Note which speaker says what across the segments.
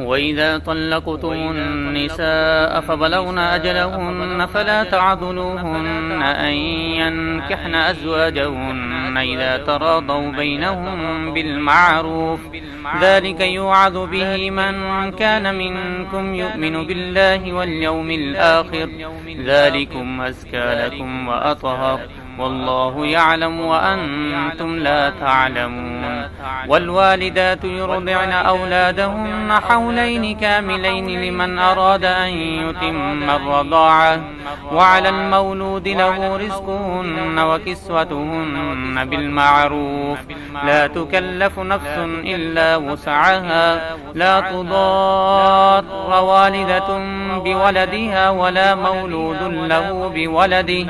Speaker 1: وإذا طلقتم النساء فبلغن أجلهن فلا تعضلوهن أن ينكحن أزواجهن إذا تراضوا بينهم بالمعروف، ذلك يوعظ به من كان منكم يؤمن بالله واليوم الآخر، ذلكم أزكى لكم وأطهر، والله يعلم وأنتم لا تعلمون. والوالدات يرضعن أولادهن حولين كاملين لمن أراد أن يتم الرضاعة، وعلى المولود له رزقهن وكسوتهن بالمعروف، لا تكلف نفس إلا وسعها، لا تضار والدة بولدها ولا مولود له بولده،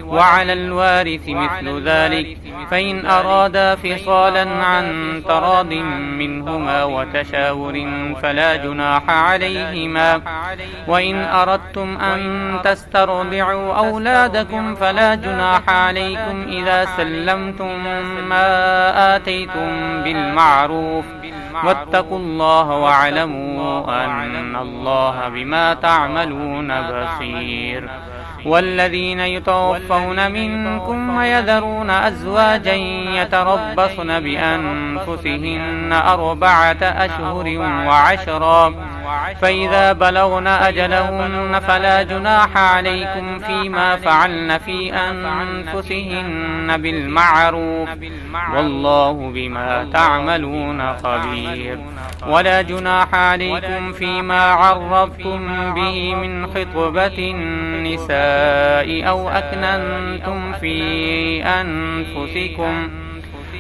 Speaker 1: وعلى الوارث مثل ذلك، فإن أرادا فصالا عن تراض منهما وتشاور فلا جناح عليهما. وإن أردتم أن تسترضعوا أولادكم فلا جناح عليكم إذا سلمتم ما آتيتم بالمعروف، واتقوا الله واعلموا أن الله بما تعملون بصير. والذين يتوفون منكم ويذرون أزواجا يتربصن بأنفسهن 4 أشهر وعشرا، فإذا بلغن أجلهن فلا جناح عليكم فيما فعلن في أنفسهن بالمعروف، والله بما تعملون خبير. ولا جناح عليكم فيما عرضتم به من خطبة النساء أو أكننتم في أنفسكم،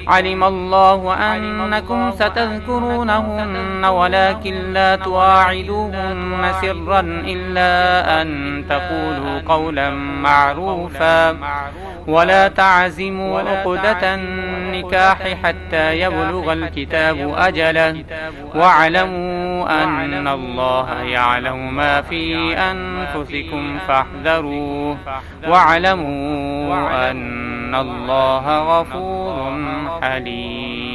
Speaker 1: علم الله أنكم ستذكرونهن ولكن لا تواعدوهن سرا إلا أن تقولوا قولا معروفا، ولا تعزموا عقدة النكاح حتى يبلغ الكتاب أجله، واعلموا أن الله يعلم ما في أنفسكم فاحذروه، واعلموا أن الله غفور حليم.